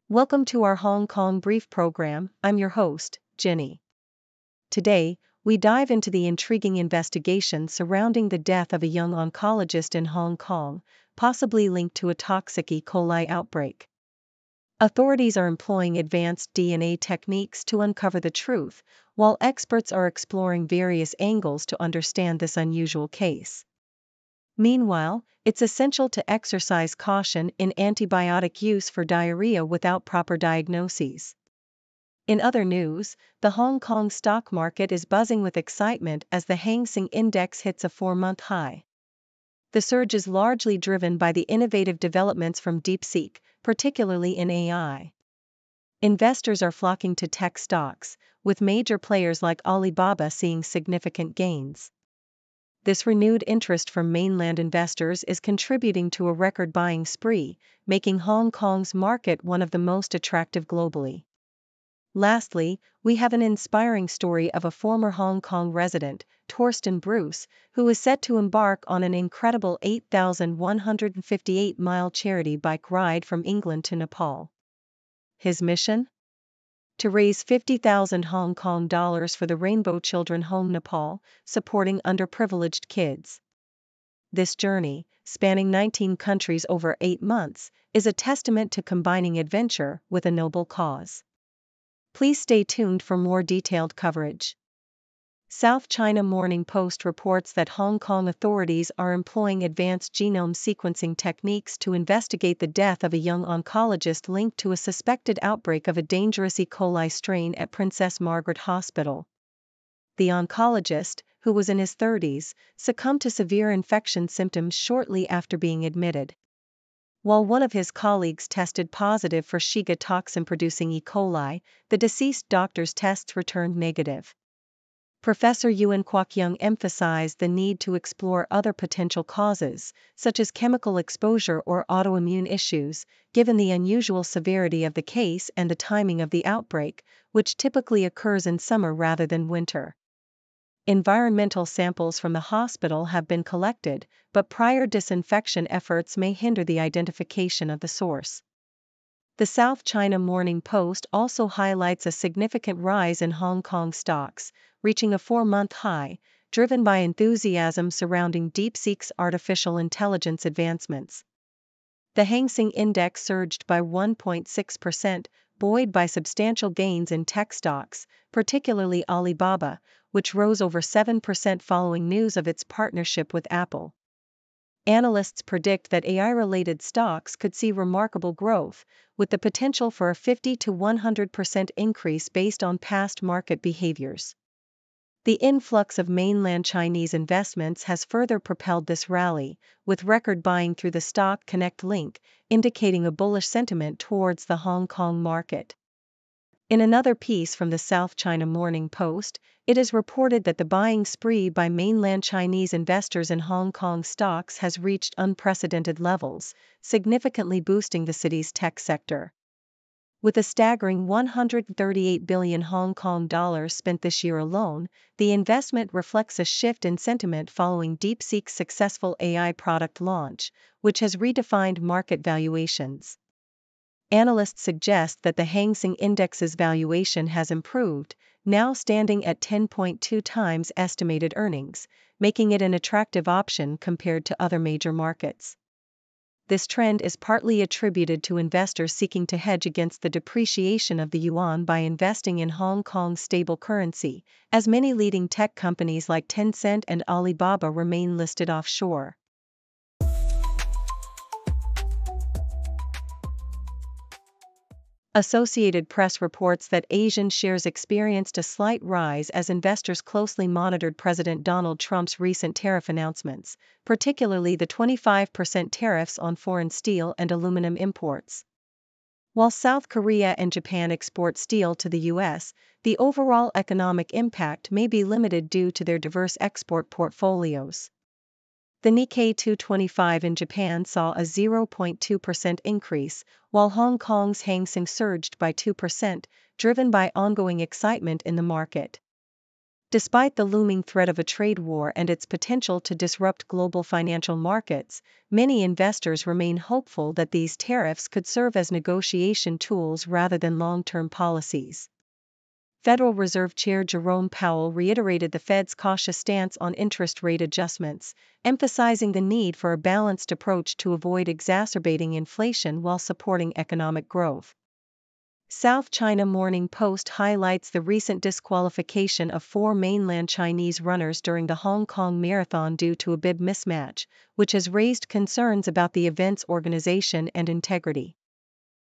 Welcome to our Hong Kong Brief program. I'm your host, Jenny. Today, we dive into the intriguing investigation surrounding the death of a young oncologist in Hong Kong, possibly linked to a toxic E. coli outbreak. Authorities are employing advanced DNA techniques to uncover the truth, while experts are exploring various angles to understand this unusual case. Meanwhile, it's essential to exercise caution in antibiotic use for diarrhea without proper diagnoses. In other news, the Hong Kong stock market is buzzing with excitement as the Hang Seng Index hits a 4-month high. The surge is largely driven by the innovative developments from DeepSeek, particularly in AI. Investors are flocking to tech stocks, with major players like Alibaba seeing significant gains. This renewed interest from mainland investors is contributing to a record buying spree, making Hong Kong's market one of the most attractive globally. Lastly, we have an inspiring story of a former Hong Kong resident, Torsten Bruce, who is set to embark on an incredible 8,158-mile charity bike ride from England to Nepal. His mission? To raise 50,000 Hong Kong dollars for the Rainbow Children Home Nepal, supporting underprivileged kids. This journey, spanning 19 countries over 8 months, is a testament to combining adventure with a noble cause. Please stay tuned for more detailed coverage. South China Morning Post reports that Hong Kong authorities are employing advanced genome sequencing techniques to investigate the death of a young oncologist linked to a suspected outbreak of a dangerous E. coli strain at Princess Margaret Hospital. The oncologist, who was in his 30s, succumbed to severe infection symptoms shortly after being admitted. While one of his colleagues tested positive for Shiga toxin-producing E. coli, the deceased doctor's tests returned negative. Professor Yuan Kwok-young emphasized the need to explore other potential causes, such as chemical exposure or autoimmune issues, given the unusual severity of the case and the timing of the outbreak, which typically occurs in summer rather than winter. Environmental samples from the hospital have been collected, but prior disinfection efforts may hinder the identification of the source. The South China Morning Post also highlights a significant rise in Hong Kong stocks, reaching a 4-month high, driven by enthusiasm surrounding DeepSeek's artificial intelligence advancements. The Hang Seng Index surged by 1.6%, buoyed by substantial gains in tech stocks, particularly Alibaba, which rose over 7% following news of its partnership with Apple. Analysts predict that AI-related stocks could see remarkable growth, with the potential for a 50 to 100% increase based on past market behaviors. The influx of mainland Chinese investments has further propelled this rally, with record buying through the Stock Connect link, indicating a bullish sentiment towards the Hong Kong market. In another piece from the South China Morning Post, it is reported that the buying spree by mainland Chinese investors in Hong Kong stocks has reached unprecedented levels, significantly boosting the city's tech sector. With a staggering 138 billion Hong Kong dollars spent this year alone, the investment reflects a shift in sentiment following DeepSeek's successful AI product launch, which has redefined market valuations. Analysts suggest that the Hang Seng Index's valuation has improved, now standing at 10.2 times estimated earnings, making it an attractive option compared to other major markets. This trend is partly attributed to investors seeking to hedge against the depreciation of the yuan by investing in Hong Kong's stable currency, as many leading tech companies like Tencent and Alibaba remain listed offshore. Associated Press reports that Asian shares experienced a slight rise as investors closely monitored President Donald Trump's recent tariff announcements, particularly the 25% tariffs on foreign steel and aluminum imports. While South Korea and Japan export steel to the U.S., the overall economic impact may be limited due to their diverse export portfolios. The Nikkei 225 in Japan saw a 0.2% increase, while Hong Kong's Hang Seng surged by 2%, driven by ongoing excitement in the market. Despite the looming threat of a trade war and its potential to disrupt global financial markets, many investors remain hopeful that these tariffs could serve as negotiation tools rather than long-term policies. Federal Reserve Chair Jerome Powell reiterated the Fed's cautious stance on interest rate adjustments, emphasizing the need for a balanced approach to avoid exacerbating inflation while supporting economic growth. South China Morning Post highlights the recent disqualification of 4 mainland Chinese runners during the Hong Kong Marathon due to a bib mismatch, which has raised concerns about the event's organization and integrity.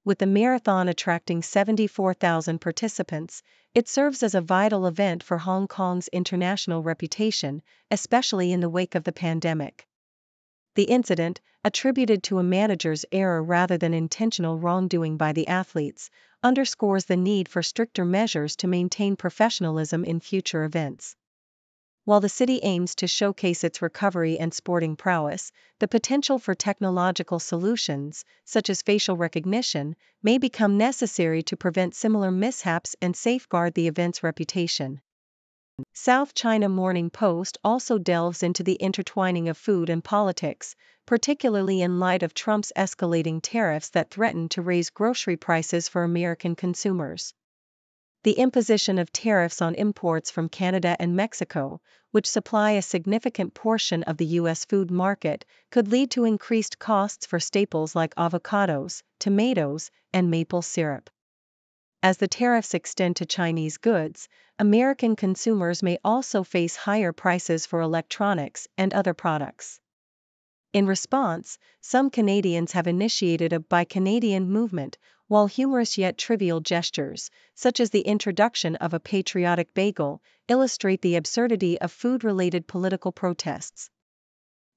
With the marathon attracting 74,000 participants, it serves as a vital event for Hong Kong's international reputation, especially in the wake of the pandemic. The incident, attributed to a manager's error rather than intentional wrongdoing by the athletes, underscores the need for stricter measures to maintain professionalism in future events. While the city aims to showcase its recovery and sporting prowess, the potential for technological solutions, such as facial recognition, may become necessary to prevent similar mishaps and safeguard the event's reputation. South China Morning Post also delves into the intertwining of food and politics, particularly in light of Trump's escalating tariffs that threaten to raise grocery prices for American consumers. The imposition of tariffs on imports from Canada and Mexico, which supply a significant portion of the U.S. food market, could lead to increased costs for staples like avocados, tomatoes, and maple syrup. As the tariffs extend to Chinese goods, American consumers may also face higher prices for electronics and other products. In response, some Canadians have initiated a Buy Canadian movement, while humorous yet trivial gestures, such as the introduction of a patriotic bagel, illustrate the absurdity of food-related political protests.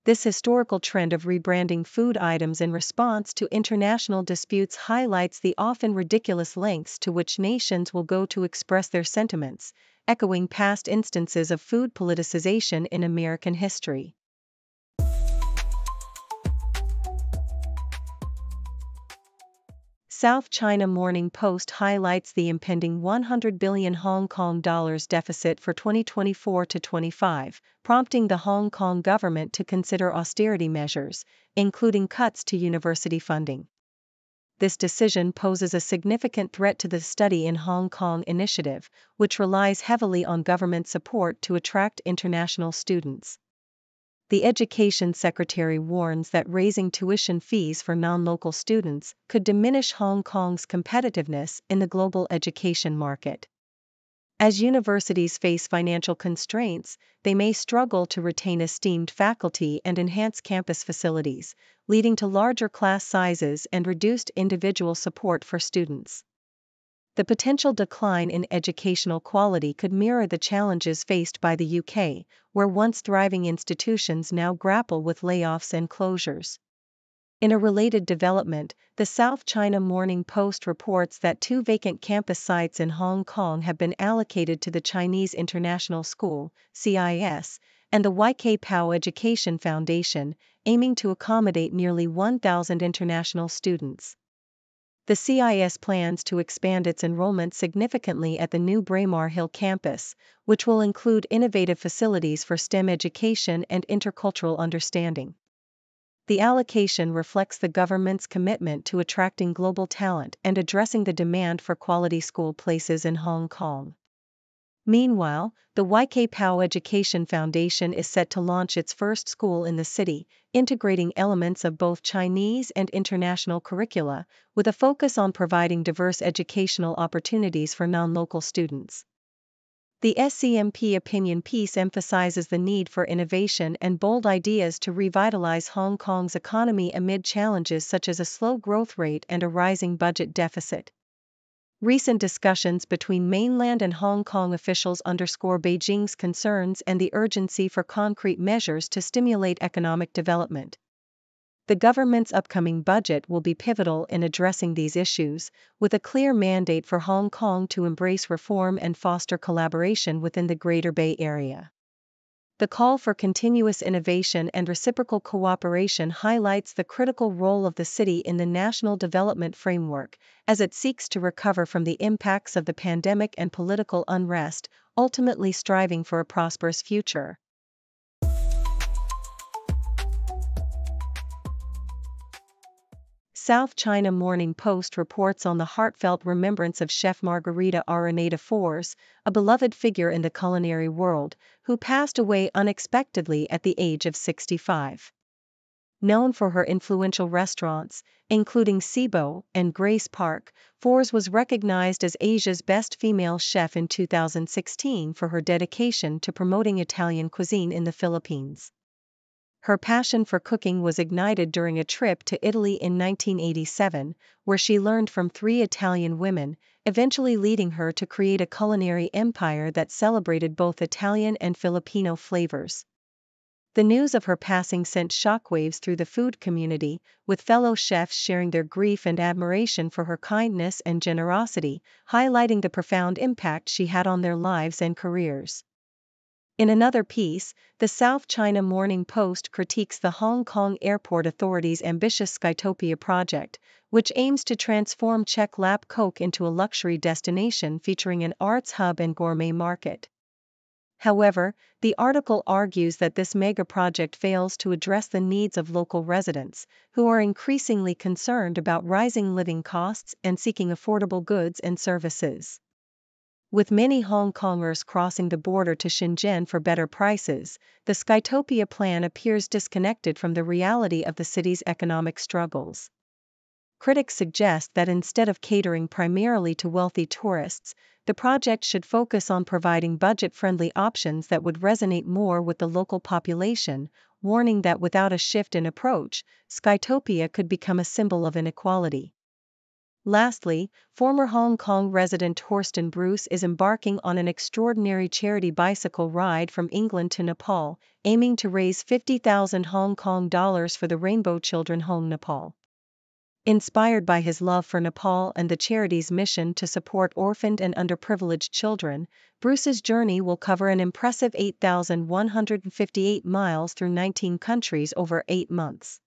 This historical trend of rebranding food items in response to international disputes highlights the often ridiculous lengths to which nations will go to express their sentiments, echoing past instances of food politicization in American history. South China Morning Post highlights the impending 100 billion Hong Kong dollars deficit for 2024 to 25, prompting the Hong Kong government to consider austerity measures, including cuts to university funding. This decision poses a significant threat to the Study in Hong Kong initiative, which relies heavily on government support to attract international students. The Education Secretary warns that raising tuition fees for non-local students could diminish Hong Kong's competitiveness in the global education market. As universities face financial constraints, they may struggle to retain esteemed faculty and enhance campus facilities, leading to larger class sizes and reduced individual support for students. The potential decline in educational quality could mirror the challenges faced by the UK, where once thriving institutions now grapple with layoffs and closures. In a related development, the South China Morning Post reports that 2 vacant campus sites in Hong Kong have been allocated to the Chinese International School, CIS, and the YK Pao Education Foundation, aiming to accommodate nearly 1,000 international students. The CIS plans to expand its enrollment significantly at the new Braemar Hill campus, which will include innovative facilities for STEM education and intercultural understanding. The allocation reflects the government's commitment to attracting global talent and addressing the demand for quality school places in Hong Kong. Meanwhile, the YK Pao Education Foundation is set to launch its first school in the city, integrating elements of both Chinese and international curricula, with a focus on providing diverse educational opportunities for non-local students. The SCMP opinion piece emphasizes the need for innovation and bold ideas to revitalize Hong Kong's economy amid challenges such as a slow growth rate and a rising budget deficit. Recent discussions between mainland and Hong Kong officials underscore Beijing's concerns and the urgency for concrete measures to stimulate economic development. The government's upcoming budget will be pivotal in addressing these issues, with a clear mandate for Hong Kong to embrace reform and foster collaboration within the Greater Bay Area. The call for continuous innovation and reciprocal cooperation highlights the critical role of the city in the national development framework, as it seeks to recover from the impacts of the pandemic and political unrest, ultimately striving for a prosperous future. South China Morning Post reports on the heartfelt remembrance of Chef Margarita Araneda Fours, a beloved figure in the culinary world, who passed away unexpectedly at the age of 65. Known for her influential restaurants, including Sibo and Grace Park, Fours was recognized as Asia's best female chef in 2016 for her dedication to promoting Italian cuisine in the Philippines. Her passion for cooking was ignited during a trip to Italy in 1987, where she learned from 3 Italian women, eventually leading her to create a culinary empire that celebrated both Italian and Filipino flavors. The news of her passing sent shockwaves through the food community, with fellow chefs sharing their grief and admiration for her kindness and generosity, highlighting the profound impact she had on their lives and careers. In another piece, the South China Morning Post critiques the Hong Kong Airport Authority's ambitious Skytopia project, which aims to transform Czech Lap Coke into a luxury destination featuring an arts hub and gourmet market. However, the article argues that this mega-project fails to address the needs of local residents, who are increasingly concerned about rising living costs and seeking affordable goods and services. With many Hongkongers crossing the border to Shenzhen for better prices, the Skytopia plan appears disconnected from the reality of the city's economic struggles. Critics suggest that instead of catering primarily to wealthy tourists, the project should focus on providing budget-friendly options that would resonate more with the local population, warning that without a shift in approach, Skytopia could become a symbol of inequality. Lastly, former Hong Kong resident Torsten Bruce is embarking on an extraordinary charity bicycle ride from England to Nepal, aiming to raise 50,000 Hong Kong dollars for the Rainbow Children Home Nepal. Inspired by his love for Nepal and the charity's mission to support orphaned and underprivileged children, Bruce's journey will cover an impressive 8,158 miles through 19 countries over 8 months.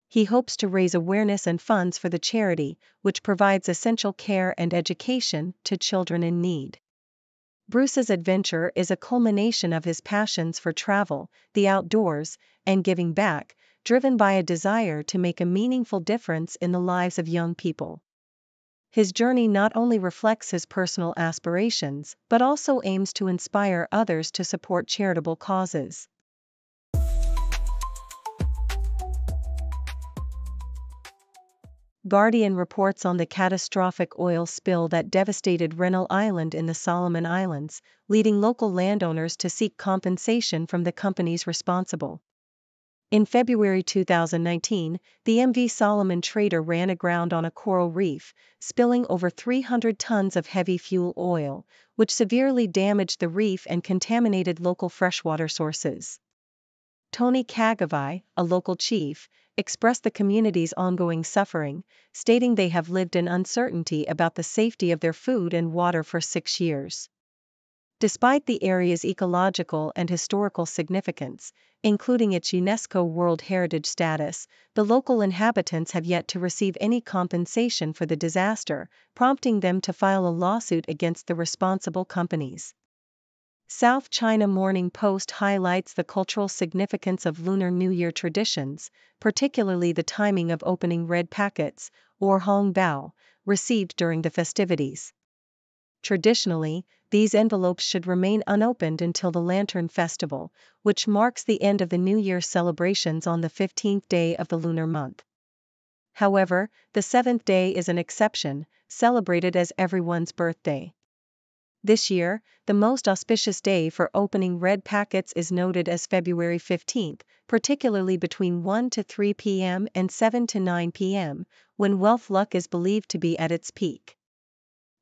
He hopes to raise awareness and funds for the charity, which provides essential care and education to children in need. Bruce's adventure is a culmination of his passions for travel, the outdoors, and giving back, driven by a desire to make a meaningful difference in the lives of young people. His journey not only reflects his personal aspirations but also aims to inspire others to support charitable causes. Guardian reports on the catastrophic oil spill that devastated Rennell Island in the Solomon Islands, leading local landowners to seek compensation from the companies responsible. In February 2019, the MV Solomon trader ran aground on a coral reef, spilling over 300 tons of heavy fuel oil, which severely damaged the reef and contaminated local freshwater sources. Tony Kagavai, a local chief, expressed the community's ongoing suffering, stating they have lived in uncertainty about the safety of their food and water for 6 years. Despite the area's ecological and historical significance, including its UNESCO World Heritage status, the local inhabitants have yet to receive any compensation for the disaster, prompting them to file a lawsuit against the responsible companies. South China Morning Post highlights the cultural significance of Lunar New Year traditions, particularly the timing of opening red packets, or Hong Bao, received during the festivities. Traditionally, these envelopes should remain unopened until the Lantern Festival, which marks the end of the New Year celebrations on the 15th day of the lunar month. However, the 7th day is an exception, celebrated as everyone's birthday. This year, the most auspicious day for opening red packets is noted as February 15th, particularly between 1 to 3 p.m. and 7 to 9 p.m., when wealth luck is believed to be at its peak.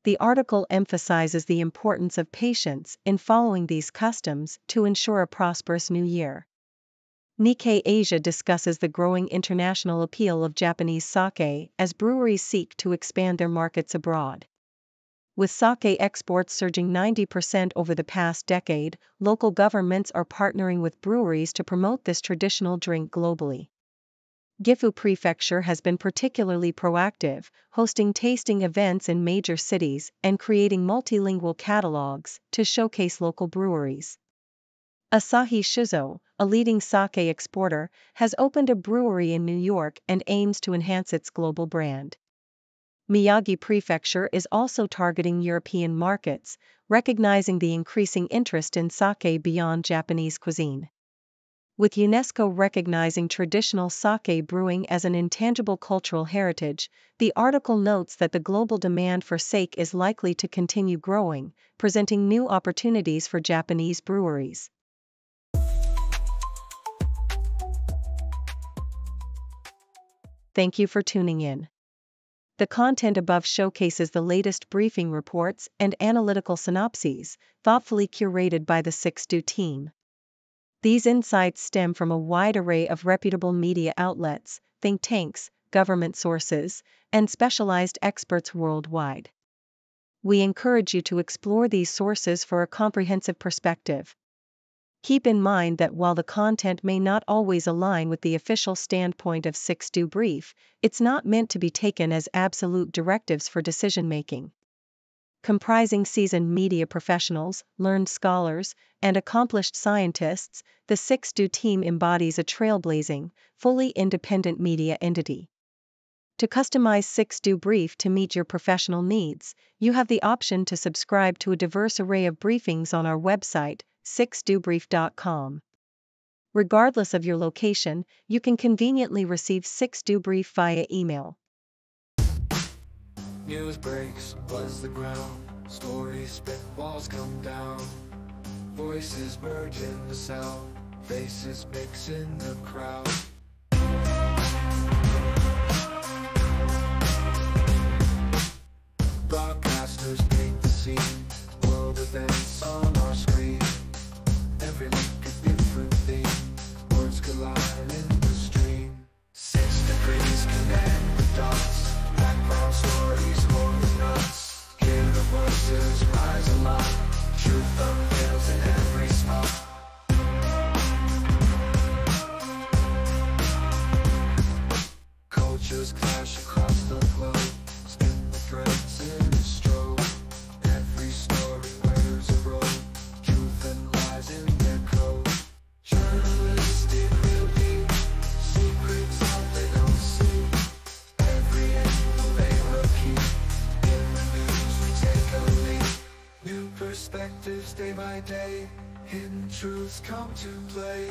The article emphasizes the importance of patience in following these customs to ensure a prosperous new year. Nikkei Asia discusses the growing international appeal of Japanese sake as breweries seek to expand their markets abroad. With sake exports surging 90% over the past decade, local governments are partnering with breweries to promote this traditional drink globally. Gifu Prefecture has been particularly proactive, hosting tasting events in major cities and creating multilingual catalogs to showcase local breweries. Asahi Shizo, a leading sake exporter, has opened a brewery in New York and aims to enhance its global brand. Miyagi Prefecture is also targeting European markets, recognizing the increasing interest in sake beyond Japanese cuisine. With UNESCO recognizing traditional sake brewing as an intangible cultural heritage, the article notes that the global demand for sake is likely to continue growing, presenting new opportunities for Japanese breweries. Thank you for tuning in. The content above showcases the latest briefing reports and analytical synopses, thoughtfully curated by the 6Do team. These insights stem from a wide array of reputable media outlets, think tanks, government sources, and specialized experts worldwide. We encourage you to explore these sources for a comprehensive perspective. Keep in mind that while the content may not always align with the official standpoint of 6Do Brief, it's not meant to be taken as absolute directives for decision-making. Comprising seasoned media professionals, learned scholars, and accomplished scientists, the 6Do team embodies a trailblazing, fully independent media entity. To customize 6Do Brief to meet your professional needs, you have the option to subscribe to a diverse array of briefings on our website, 6dobrief.com. Regardless of your location, you can conveniently receive 6Do Brief via email. News breaks, buzz the ground, stories, spitballs come down. Voices merge in the sound, faces mix in the crowd. Broadcasters paint the scene, world events on our screen. Every link a different theme, words collide in the stream. 6 degrees connect the dots, background stories hold the nuts. Hear the voices rise aloud, truth unveils in every spot. Cultures clash across the globe, spin the threads in a stroke. Every story wears a robe, truth and lies in their code. Journalists dig real deep, secrets out they don't see. Every angle they will keep, in the news we take a lead. New perspectives day by day, hidden truths come to play.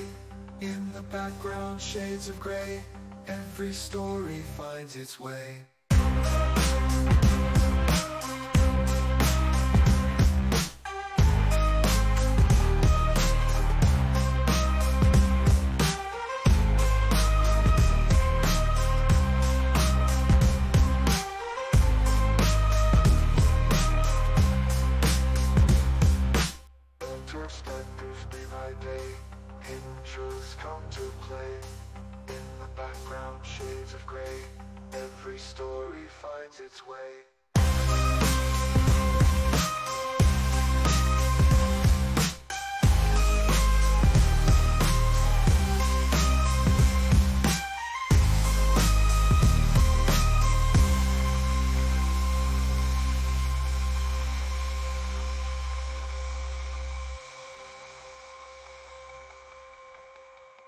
In the background shades of gray, every story finds its way. Perspectives day by day, hidden truths come to play. In the background shades of gray, every story finds its way.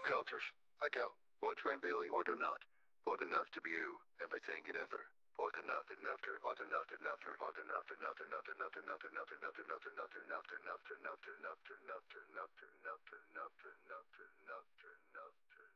Cultures, I go. What really or do not. What enough to be you, everything and ever. What enough and after, what enough and after, what enough and after, enough and after, enough and after, enough and after, enough and after, enough and after, enough and after, enough and after, enough and after, enough and after, enough and after, enough and after, enough and after.